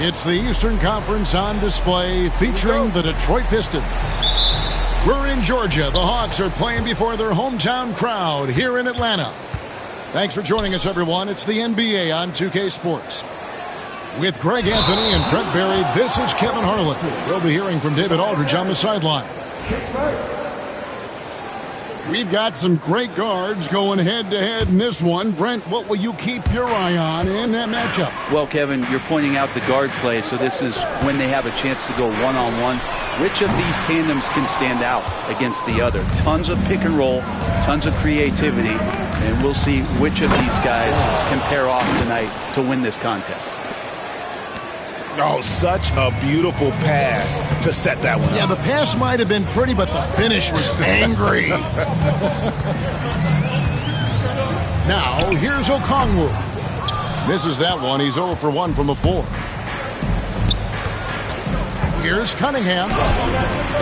It's the Eastern Conference on display featuring the Detroit Pistons. We're in Georgia. The Hawks are playing before their hometown crowd here in Atlanta. Thanks for joining us, everyone. It's the NBA on 2K Sports. With Greg Anthony and Brent Barry, this is Kevin Harlan. We'll be hearing from David Aldridge on the sideline. We've got some great guards going head-to-head in this one. Brent, what will you keep your eye on in that matchup? Well, Kevin, you're pointing out the guard play, so this is when they have a chance to go one-on-one. Which of these tandems can stand out against the other? Tons of pick and roll, tons of creativity, and we'll see which of these guys can pair off tonight to win this contest. Oh, such a beautiful pass to set that one up. Yeah, the pass might have been pretty, but the finish was angry. Now, here's Okongwu. Misses that one. He's 0 for 1 from the floor. Here's Cunningham,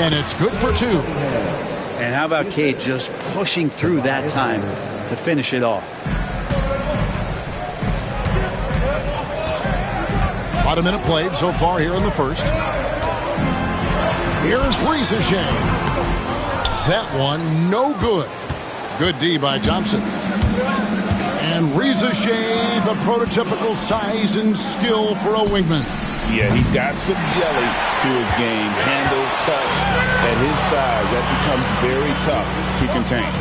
and it's good for 2. And how about Cade just pushing through that time to finish it off? About a minute played so far here in the first. Here's Riza. That one, no good. Good D by Thompson. And Riza, the prototypical size and skill for a wingman. Yeah, he's got some jelly to his game. Handle, touch. At his size, that becomes very tough to contain.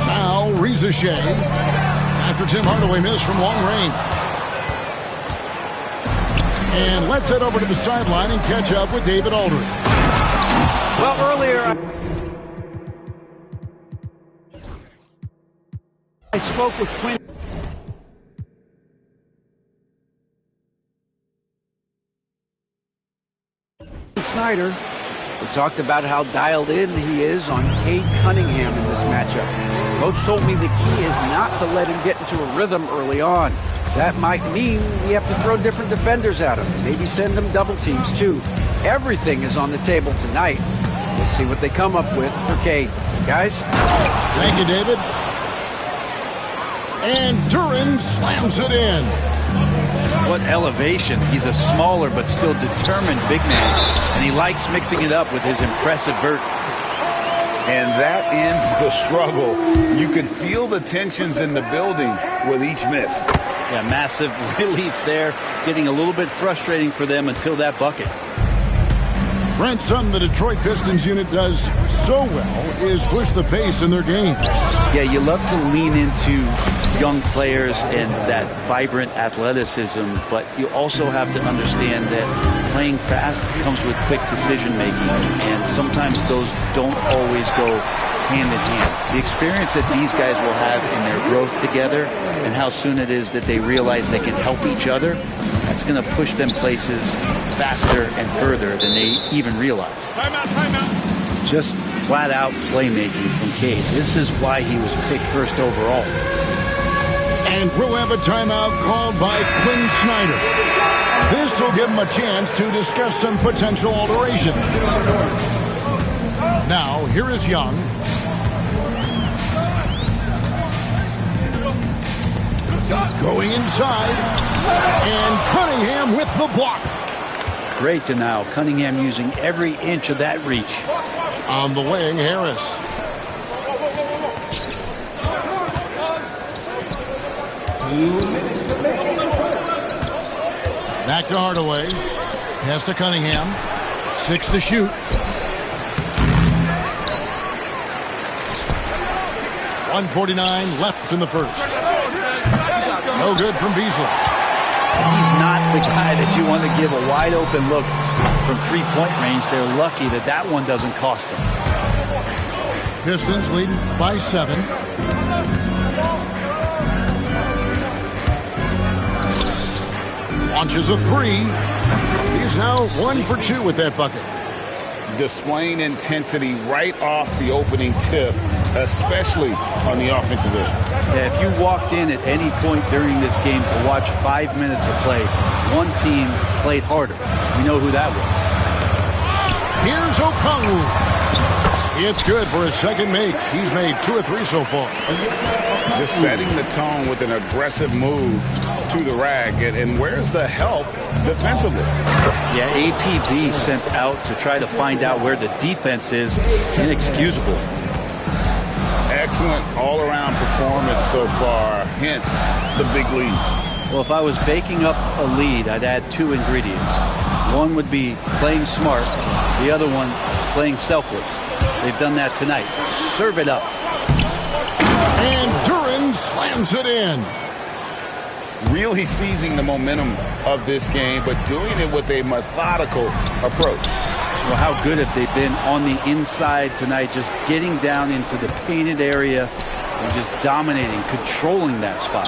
Now, Riza after Tim Hardaway missed from long range. And let's head over to the sideline and catch up with David Aldridge. Well, earlier I spoke with Quinn Snyder. We talked about how dialed in he is on Cade Cunningham in this matchup. Coach told me the key is not to let him get into a rhythm early on. That might mean we have to throw different defenders at him. Maybe send them double teams, too. Everything is on the table tonight. We'll see what they come up with for Cade. Guys? Thank you, David. And Duran slams it in. What elevation. He's a smaller but still determined big man. And he likes mixing it up with his impressive vert. And that ends the struggle. You could feel the tensions in the building with each miss. Yeah, massive relief there. Getting a little bit frustrating for them until that bucket. Brent, something the Detroit Pistons unit does so well is push the pace in their game. Yeah, you love to lean into young players and that vibrant athleticism, but you also have to understand that playing fast comes with quick decision making, and sometimes those don't always go hand in hand. The experience that these guys will have in their growth together and how soon it is that they realize they can help each other, that's going to push them places faster and further than they even realize. Timeout. Just flat-out playmaking from Cade. This is why he was picked first overall. And we'll have a timeout called by Quinn Snyder. This will give him a chance to discuss some potential alterations. Now, here is Young. Going inside. And Cunningham with the block. Great denial. Cunningham using every inch of that reach. On the wing, Harris. Back to Hardaway. Pass to Cunningham. 6 to shoot. 1:49 left in the first. No good from Beasley. He's not the guy that you want to give a wide open look from three-point range. They're lucky that that one doesn't cost them. Pistons leading by 7. Launches a 3. He's now 1 for 2 with that bucket. Displaying intensity right off the opening tip, especially on the offensive end. Yeah, if you walked in at any point during this game to watch 5 minutes of play, one team played harder. We know who that was. Here's Okongwu. It's good for his second make. He's made 2 of 3 so far. Just setting the tone with an aggressive move to the rack. And where's the help defensively? Yeah, APB sent out to try to find out where the defense is. Inexcusable. Excellent all-around performance so far, hence the big lead. Well, if I was baking up a lead, I'd add 2 ingredients. One would be playing smart. The other one, playing selfless. They've done that tonight. Serve it up. And Duran slams it in. Really seizing the momentum of this game, but doing it with a methodical approach. Well, how good have they been on the inside tonight, just getting down into the painted area and just dominating, controlling that spot.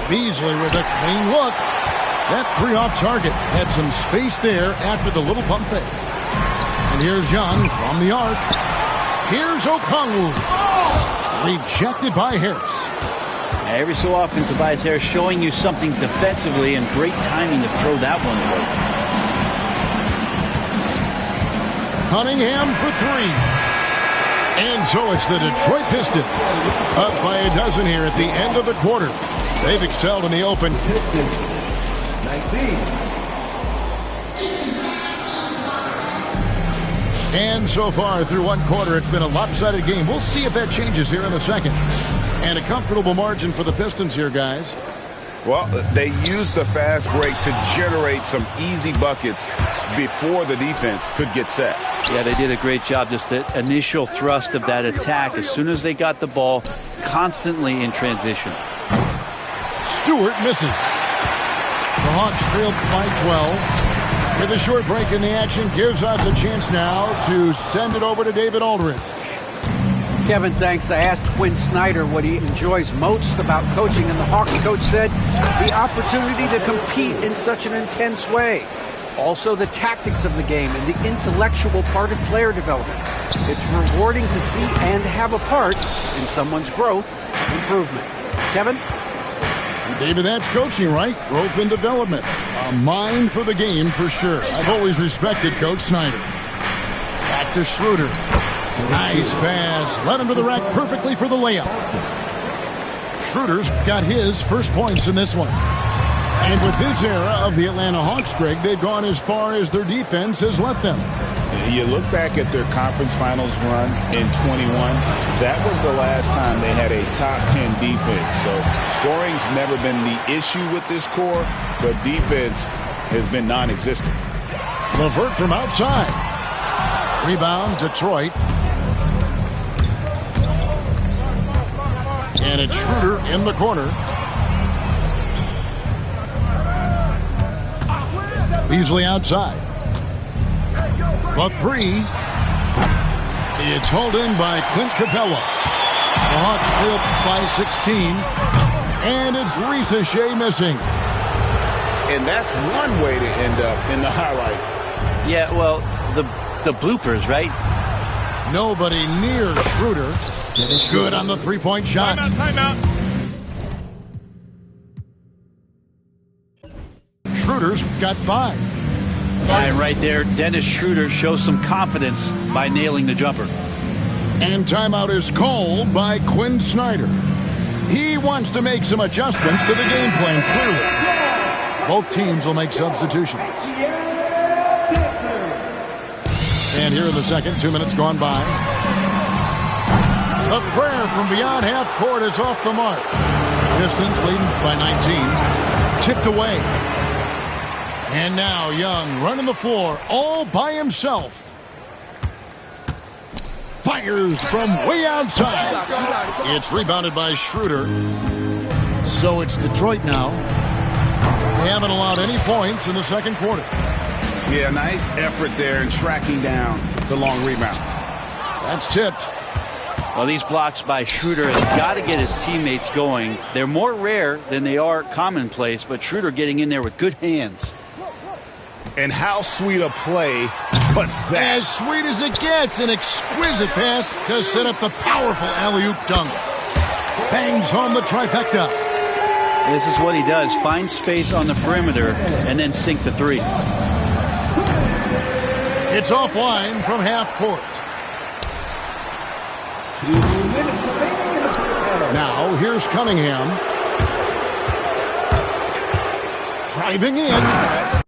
Beasley with a clean look. That 3 off target. Had some space there after the little pump fake. And here's Young from the arc. Here's Okongwu. Rejected by Harris. Every so often, Tobias Harris showing you something defensively, and great timing to throw that one away. Cunningham for 3. And so it's the Detroit Pistons up by a dozen here at the end of the quarter. They've excelled in the open. Pistons, 19. And so far through one quarter, it's been a lopsided game. We'll see if that changes here in the second. And a comfortable margin for the Pistons here, guys. Well, they used the fast break to generate some easy buckets before the defense could get set. Yeah, they did a great job. Just the initial thrust of that attack, as soon as they got the ball, constantly in transition. Stewart misses. The Hawks trailed by 12. With a short break in the action, gives us a chance now to send it over to David Aldridge. Kevin, thanks. I asked Quinn Snyder what he enjoys most about coaching, and the Hawks coach said the opportunity to compete in such an intense way. Also, the tactics of the game and the intellectual part of player development. It's rewarding to see and have a part in someone's growth and improvement. Kevin? David, that's coaching, right? Growth and development. A mind for the game for sure. I've always respected Coach Snyder. Back to Schroeder. Nice pass. Led him to the rack perfectly for the layup. Schroeder's got his first points in this one. And with this era of the Atlanta Hawks, Greg, they've gone as far as their defense has let them. You look back at their conference finals run in 21, that was the last time they had a top 10 defense. So scoring's never been the issue with this core, but defense has been non-existent. LeVert from outside. Rebound, Detroit. And it's Schroeder in the corner. Beasley outside. The 3. It's hauled in by Clint Capella. The Hawks trail by 16. And it's Risa Shea missing. And that's one way to end up in the highlights. Yeah, well, the bloopers, right? Nobody near Schroeder. Good on the three-point shot. Timeout. Schroeder's got 5. And right there, Dennis Schroeder shows some confidence by nailing the jumper. And timeout is called by Quinn Snyder. He wants to make some adjustments to the game plan, clearly. Both teams will make substitutions. And here in the second, 2 minutes gone by. A prayer from beyond half court is off the mark. Pistons leading by 19. Tipped away. And now Young running the floor all by himself. Fires from way outside. It's rebounded by Schroeder. So it's Detroit now. They haven't allowed any points in the second quarter. Yeah, nice effort there in tracking down the long rebound. That's tipped. Well, these blocks by Schroeder has got to get his teammates going. They're more rare than they are commonplace, but Schroeder getting in there with good hands. And how sweet a play was that? As sweet as it gets, an exquisite pass to set up the powerful alley-oop dunk. Bangs home the trifecta. This is what he does. Find space on the perimeter and then sink the 3. It's offline from half court. Now here's Cunningham. Driving in.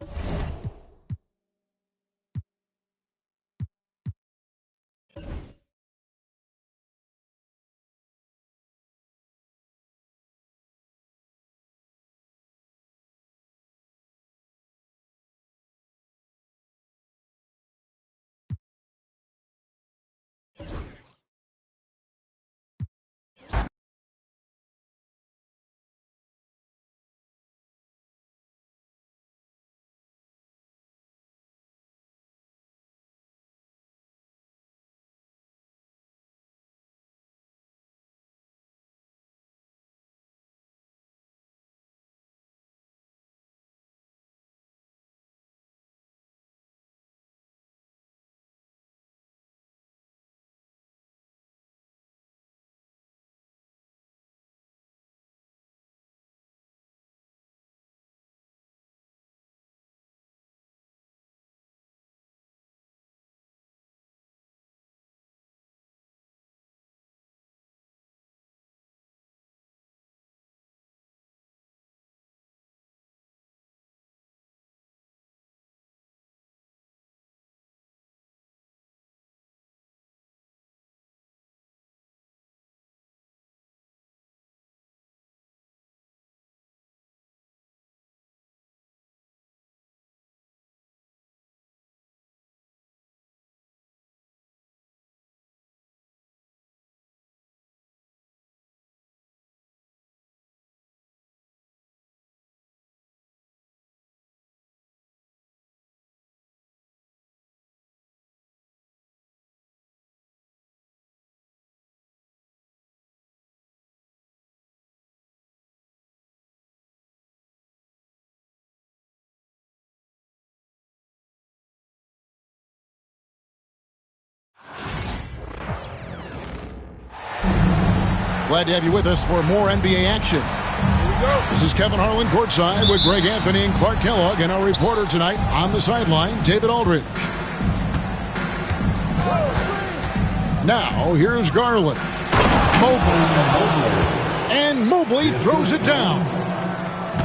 Glad to have you with us for more NBA action. This is Kevin Harlan courtside with Greg Anthony and Clark Kellogg, and our reporter tonight on the sideline, David Aldridge. Now, here's Garland. Mobley. And Mobley throws it down.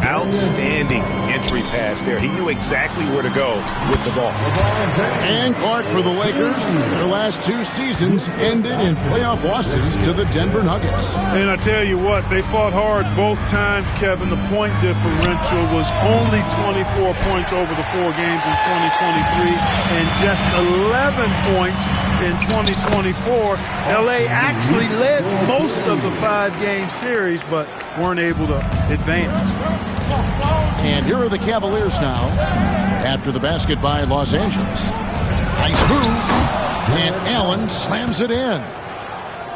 Outstanding entry pass there. He knew exactly where to go with the ball. And Clark for the Lakers. Their last two seasons ended in playoff losses to the Denver Nuggets. And I tell you what, they fought hard both times, Kevin. The point differential was only 24 points over the 4 games in 2023 and just 11 points in 2024. LA actually led most of the 5-game series, but weren't able to advance. And here are the Cavaliers now after the basket by Los Angeles. Nice move. And Allen slams it in.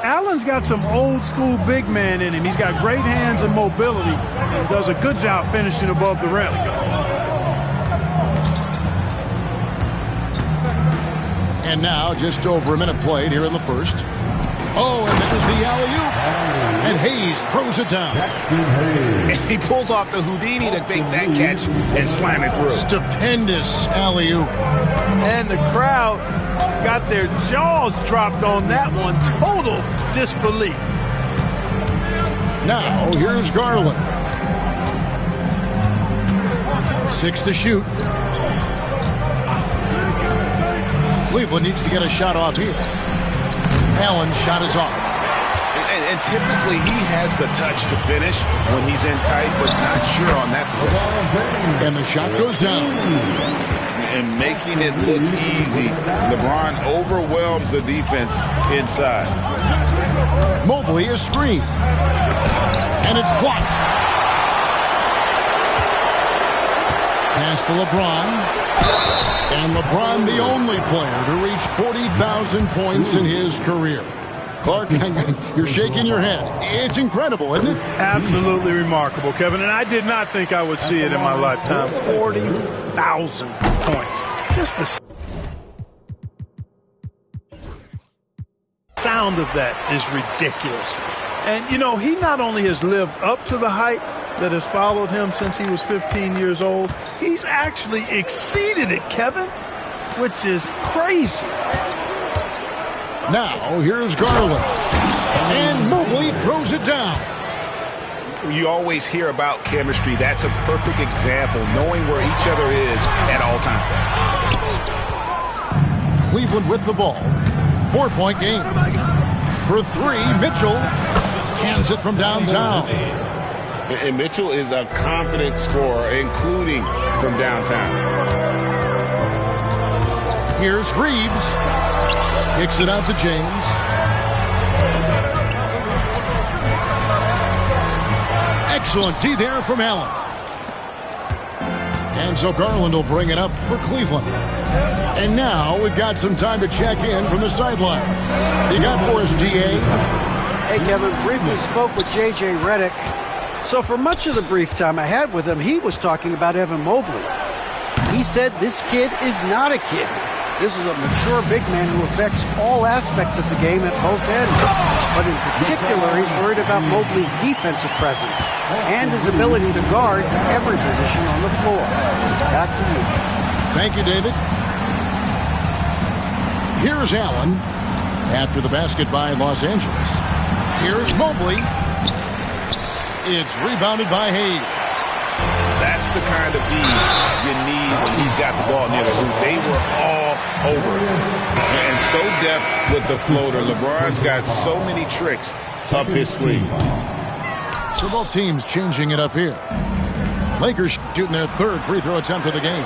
Allen's got some old school big man in him. He's got great hands and mobility and does a good job finishing above the rim. And now just over a minute played here in the first. Oh, and there's the alley-oop. And Hayes throws it down. And he pulls off the Houdini to make that catch and slam it through. Stupendous alley-oop. And the crowd got their jaws dropped on that one. Total disbelief. Now, here's Garland. 6 to shoot. Cleveland needs to get a shot off here. Allen's shot is off. And typically he has the touch to finish when he's in tight, but not sure on that position. And the shot goes down. And making it look easy, LeBron overwhelms the defense inside. Mobley is screened. And it's blocked. Pass to LeBron. And LeBron, the only player to reach 40,000 points in his career. Clark, you're shaking your head. It's incredible, isn't it? Absolutely remarkable, Kevin. And I did not think I would see it in my lifetime. 40,000 points. Just the sound of that is ridiculous. And, you know, he not only has lived up to the hype that has followed him since he was 15 years old, he's actually exceeded it, Kevin, which is crazy. Now, here's Garland. And Mobley throws it down. You always hear about chemistry. That's a perfect example, knowing where each other is at all times. Cleveland with the ball. 4-point game. For three, Mitchell hands it from downtown. And Mitchell is a confident scorer, including from downtown. Here's Reeves. Kicks it out to James. Excellent D there from Allen. And so Garland will bring it up for Cleveland. And now we've got some time to check in from the sideline. You got for us, DA? Hey, Kevin, briefly spoke with J.J. Redick. So for much of the brief time I had with him, he was talking about Evan Mobley. He said this kid is not a kid. This is a mature big man who affects all aspects of the game at both ends. But in particular, he's worried about Mobley's defensive presence and his ability to guard every position on the floor. Back to you. Thank you, David. Here's Allen after the basket by Los Angeles. Here's Mobley. It's rebounded by Hayes. That's the kind of D you need when he's got the ball near the hoop. They were all over it. And so deft with the floater. LeBron's got so many tricks up his sleeve. So both teams changing it up here. Lakers shooting their third free throw attempt of the game.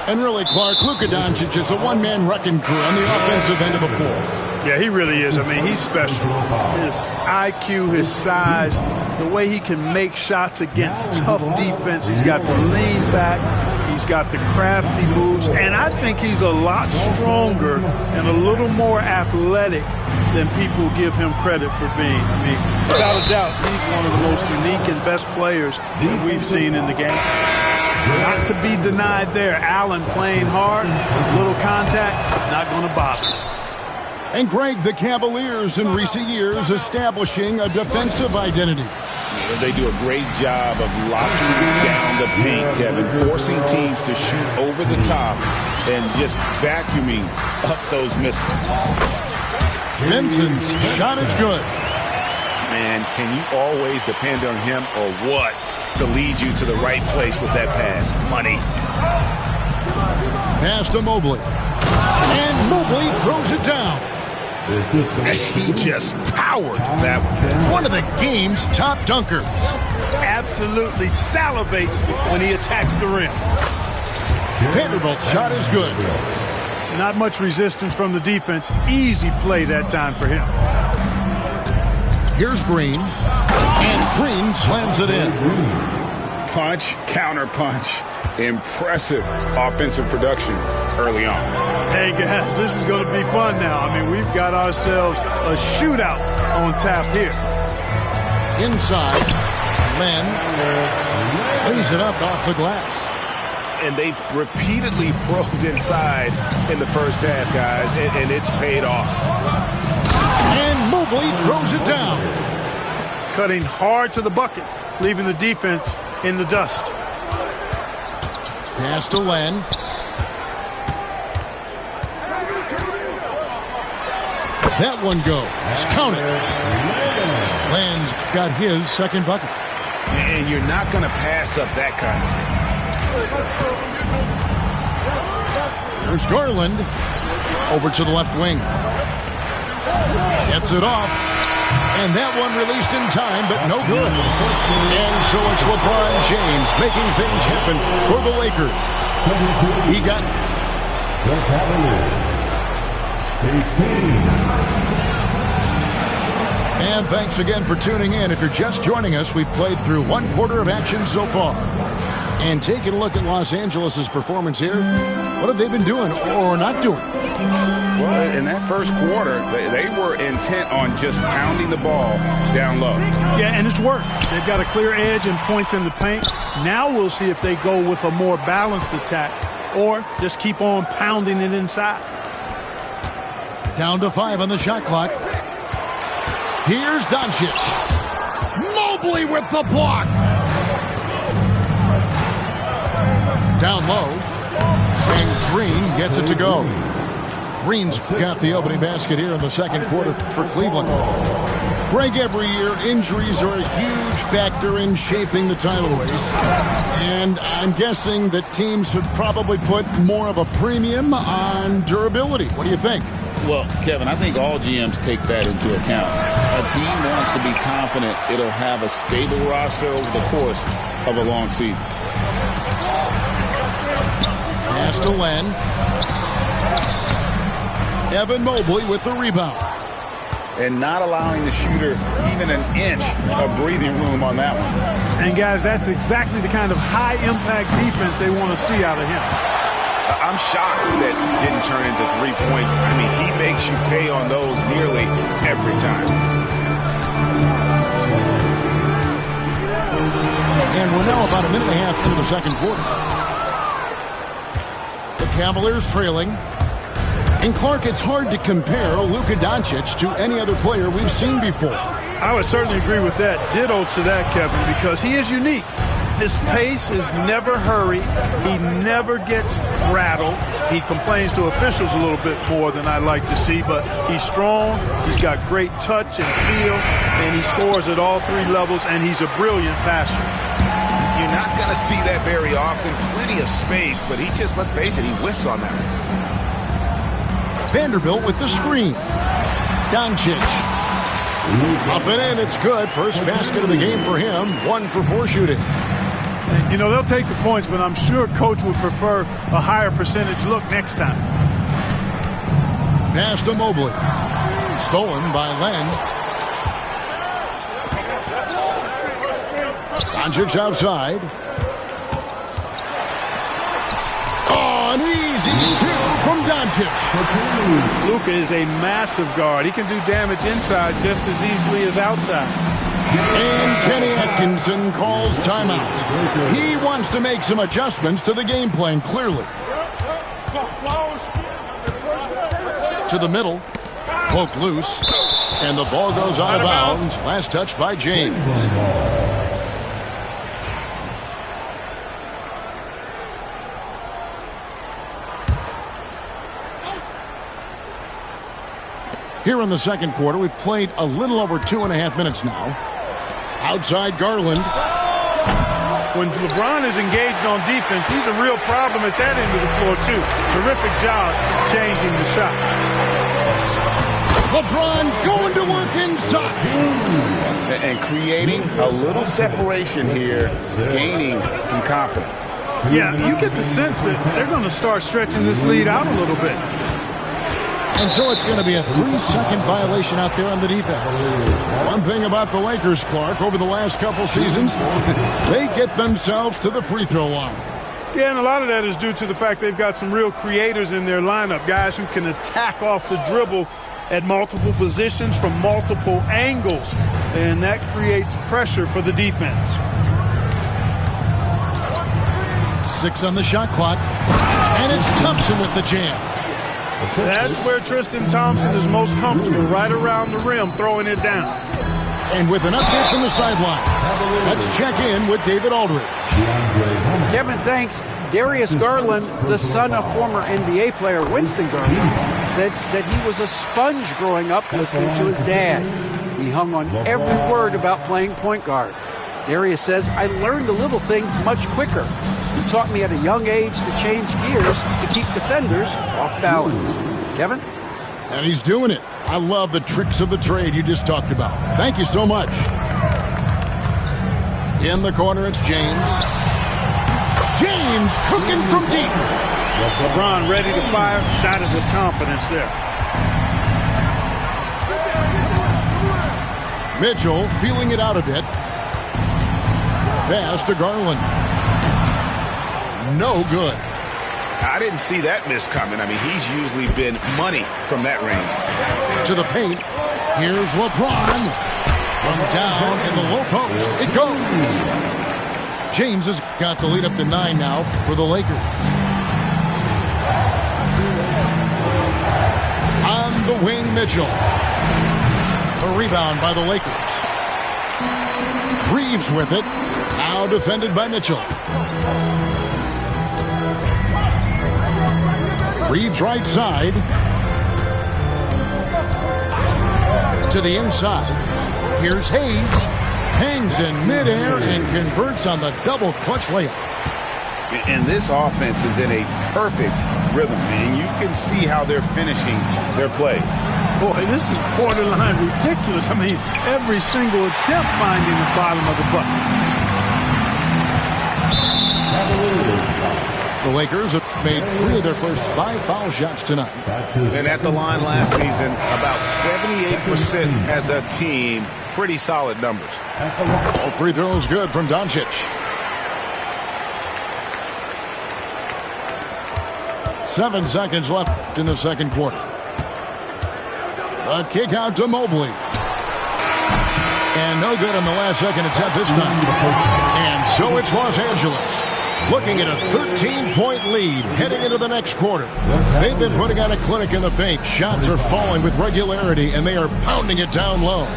And really, Clark, Luka Doncic is a one-man wrecking crew on the offensive end of the floor. Yeah, he really is. I mean, he's special. His IQ, his size, the way he can make shots against tough defense. He's got the lean back. He's got the crafty moves. And I think he's a lot stronger and a little more athletic than people give him credit for being. I mean, without a doubt, he's one of the most unique and best players that we've seen in the game. Not to be denied there. Allen playing hard, little contact, not going to bother. And Greg, the Cavaliers in recent years establishing a defensive identity. They do a great job of locking down the paint, Kevin, forcing teams to shoot over the top and just vacuuming up those misses. Benson's shot is good. Man, can you always depend on him or what to lead you to the right place with that pass? Money. Pass to Mobley. And Mobley throws it down. He just powered that one. One of the game's top dunkers. Absolutely salivates when he attacks the rim. Vanderbilt's shot is good. Not much resistance from the defense. Easy play that time for him. Here's Green. And Green slams it in. Punch, counter punch. Impressive offensive production early on. Hey, guys, this is going to be fun now. I mean, we've got ourselves a shootout on tap here. Inside, Len lays it up off the glass. And they've repeatedly probed inside in the first half, guys, and it's paid off. And Mobley throws it down. Cutting hard to the bucket, leaving the defense in the dust. Pass to Len. That one goes. Count it. Len's got his second bucket. And you're not going to pass up that kind of thing. There's Garland. Over to the left wing. Gets it off. And that one released in time, but no good. And so it's LeBron James making things happen for the Lakers. He got the Cavaliers. 18. And thanks again for tuning in. If you're just joining us, we've played through one quarter of action so far. And taking a look at Los Angeles' performance here, what have they been doing or not doing? Well, in that first quarter, they were intent on just pounding the ball down low. Yeah, and it's worked. They've got a clear edge and points in the paint. Now we'll see if they go with a more balanced attack or just keep on pounding it inside. Down to 5 on the shot clock. Here's Doncic. Mobley with the block. Down low. And Green gets it to go. Green's got the opening basket here in the second quarter for Cleveland. Greg, every year injuries are a huge factor in shaping the title race. And I'm guessing that teams should probably put more of a premium on durability. What do you think? Well, Kevin, I think all GMs take that into account. A team wants to be confident it'll have a stable roster over the course of a long season. Pass to Len. Evan Mobley with the rebound. And not allowing the shooter even an inch of breathing room on that one. And, guys, that's exactly the kind of high-impact defense they want to see out of him. I'm shocked that didn't turn into 3 points. I mean, he makes you pay on those nearly every time. And we're now about a minute and a half into the second quarter. The Cavaliers trailing. And, Clark, it's hard to compare Luka Doncic to any other player we've seen before. I would certainly agree with that. Ditto to that, Kevin, because he is unique. His pace is never hurried. He never gets rattled. He complains to officials a little bit more than I like to see, but he's strong. He's got great touch and feel, and he scores at all three levels, and he's a brilliant passer. You're not going to see that very often. Plenty of space, but he just, let's face it, he whiffs on that one. Vanderbilt with the screen. Doncic. Up and in, it's good. First basket of the game for him. 1 for 4 shooting. You know, they'll take the points, but I'm sure Coach would prefer a higher percentage look next time. Pass to Mobley. Stolen by Len. Doncic outside. Oh, an easy 2 from Doncic. Luka is a massive guard. He can do damage inside just as easily as outside. And Kenny Atkinson calls timeout. He wants to make some adjustments to the game plan, clearly. To the middle. Poked loose. And the ball goes out of bounds. Last touch by James. Here in the second quarter, we've played a little over 2.5 minutes now. Outside Garland. When LeBron is engaged on defense, he's a real problem at that end of the floor, too. Terrific job changing the shot. LeBron going to work inside. And creating a little separation here, gaining some confidence. Yeah, you get the sense that they're going to start stretching this lead out a little bit. And so it's going to be a 3-second violation out there on the defense. One thing about the Lakers, Clark, over the last couple seasons, they get themselves to the free throw line. Yeah, and a lot of that is due to the fact they've got some real creators in their lineup, guys who can attack off the dribble at multiple positions from multiple angles, and that creates pressure for the defense. 6 on the shot clock, and it's Thompson with the jam. That's where Tristan Thompson is most comfortable, right around the rim, throwing it down. And with an update from the sideline, let's check in with David Aldridge. Kevin, thanks. Darius Garland, the son of former NBA player Winston Garland, said that he was a sponge growing up listening to his dad. He hung on every word about playing point guard. Darius says, I learned the little things much quicker. He taught me at a young age to change gears to keep defenders off balance. Kevin? And he's doing it. I love the tricks of the trade you just talked about. Thank you so much. In the corner, it's James. James cooking from deep. LeBron ready to fire, shot it with confidence there. Mitchell feeling it out a bit. Pass to Garland. No good. I didn't see that miss coming. I mean, he's usually been money from that range. To the paint. Here's LeBron. From down in the low post. It goes. James has got the lead up to 9 now for the Lakers. On the wing, Mitchell. A rebound by the Lakers. Reeves with it. Now defended by Mitchell. Reeves right side. To the inside. Here's Hayes. Hangs in midair and converts on the double clutch layup. And this offense is in a perfect rhythm, and you can see how they're finishing their plays. Boy, this is borderline ridiculous. I mean, every single attempt finding the bottom of the bucket. The Lakers have made 3 of their first 5 foul shots tonight. And at the line last season, about 78% as a team. Pretty solid numbers. All free throws good from Doncic. 7 seconds left in the second quarter. A kick out to Mobley. And no good on the last second attempt this time. And so it's Los Angeles looking at a 13-point lead heading into the next quarter. They've been putting on a clinic in the paint. Shots are falling with regularity, and they are pounding it down low.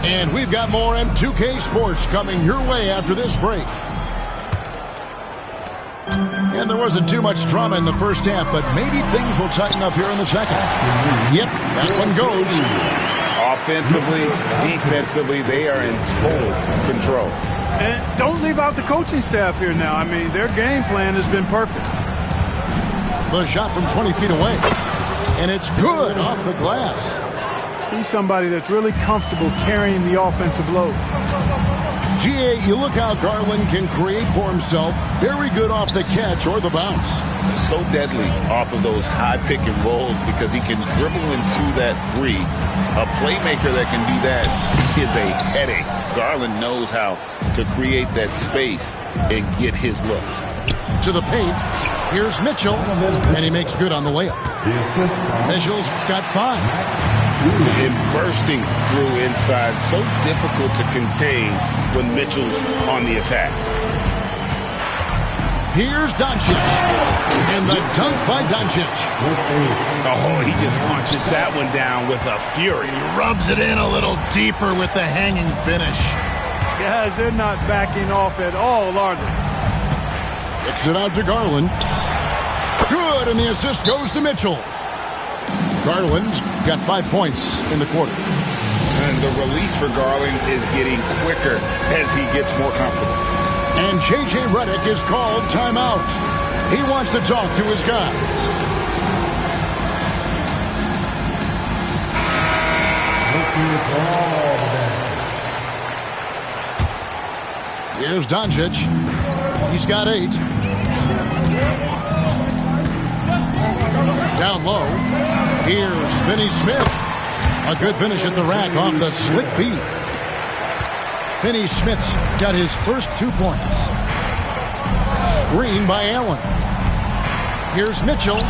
And we've got more M2K Sports coming your way after this break. And there wasn't too much drama in the first half, but maybe things will tighten up here in the second. Yep, that one goes. Offensively, defensively, they are in total control. And don't leave out the coaching staff here now. I mean, their game plan has been perfect. The shot from 20 feet away. And it's good off the glass. He's somebody that's really comfortable carrying the offensive load. GA, you look how Garland can create for himself. Very good off the catch or the bounce. So deadly off of those high pick and rolls because he can dribble into that 3. A playmaker that can do that is a headache. Garland knows how to create that space and get his look. To the paint. Here's Mitchell. And he makes good on the layup. Mitchell's got 5. And bursting through inside. So difficult to contain when Mitchell's on the attack. Here's Doncic. And the dunk by Doncic. Oh, he just punches that one down with a fury. He rubs it in a little deeper with the hanging finish. Guys, they're not backing off at all, are they? Kicks it out to Garland. Good, and the assist goes to Mitchell. Garland's got 5 points in the quarter. And the release for Garland is getting quicker as he gets more comfortable. And J.J. Redick is called timeout. He wants to talk to his guys. Here's Doncic. He's got 8. Down low. Here's Finney Smith. A good finish at the rack off the slick feed. Finney Smith's got his first 2 points. Screen by Allen. Here's Mitchell.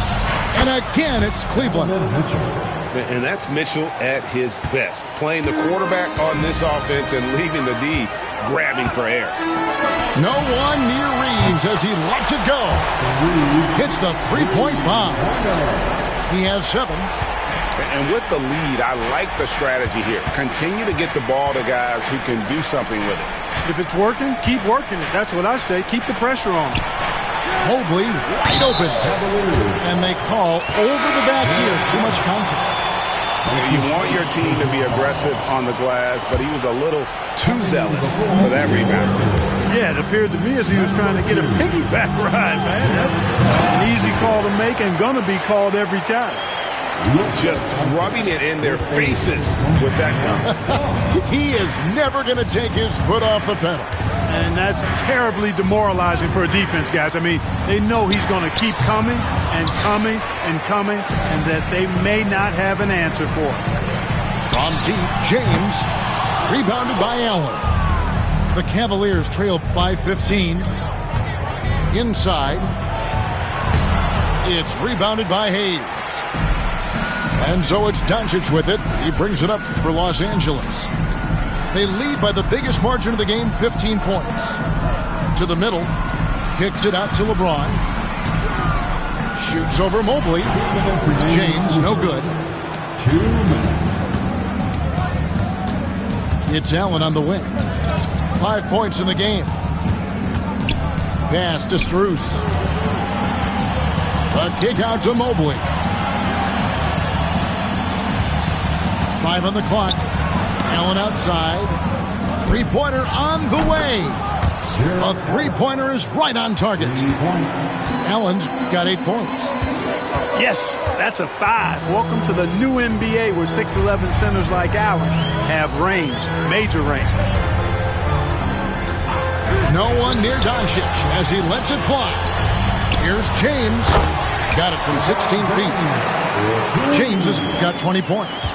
And again, it's Cleveland. And that's Mitchell at his best. Playing the quarterback on this offense and leaving the D grabbing for air. No one near Reeves as he lets it go. Hits the 3-point bomb. He has 7. And with the lead, I like the strategy here. Continue to get the ball to guys who can do something with it. If it's working, keep working it. That's what I say. Keep the pressure on. Mobley wide open. And they call over the back here. Too much contact. You want your team to be aggressive on the glass, but he was a little too zealous for that rebound. Yeah, it appeared to me as he was trying to get a piggyback ride, man. That's an easy call to make and going to be called every time. Just rubbing it in their faces with that gun. He is never going to take his foot off the pedal. And that's terribly demoralizing for a defense, guys. I mean, they know he's going to keep coming and coming and coming, and that they may not have an answer for it. From deep, James, rebounded by Allen. The Cavaliers trail by 15. Inside, it's rebounded by Hayes. And so it's Doncic with it. He brings it up for Los Angeles. They lead by the biggest margin of the game, 15 points. To the middle, kicks it out to LeBron. Shoots over Mobley. James, no good. It's Allen on the wing. 5 points in the game. Pass to Strus. A kick out to Mobley. 5 on the clock. Allen outside. Three-pointer on the way. A three-pointer is right on target. Allen's got 8 points. Yes, that's a 5. Welcome to the new NBA where 6'11 centers like Allen have range, major range. No one near Doncic as he lets it fly. Here's James. Got it from 16 feet. James has got 20 points.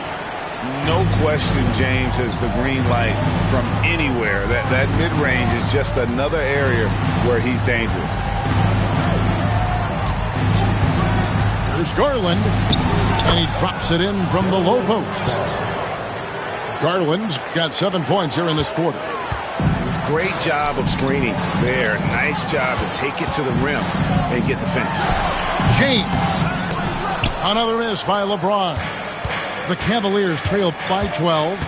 No question James has the green light from anywhere. That mid-range is just another area where he's dangerous. Here's Garland, and he drops it in from the low post. Garland's got 7 points here in this quarter. Great job of screening there. Nice job to take it to the rim and get the finish. James. Another miss by LeBron. The Cavaliers trail by 12.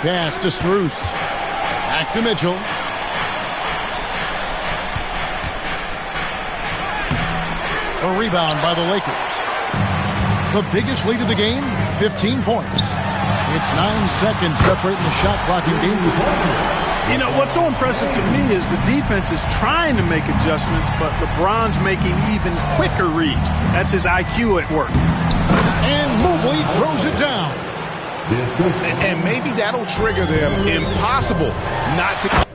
Pass to Strus. Back to Mitchell. A rebound by the Lakers. The biggest lead of the game, 15 points. It's 9 seconds separating the shot clock and game. You know, what's so impressive to me is the defense is trying to make adjustments, but LeBron's making even quicker reads. That's his IQ at work. And Mobley throws it down. And maybe that'll trigger them. Impossible not to...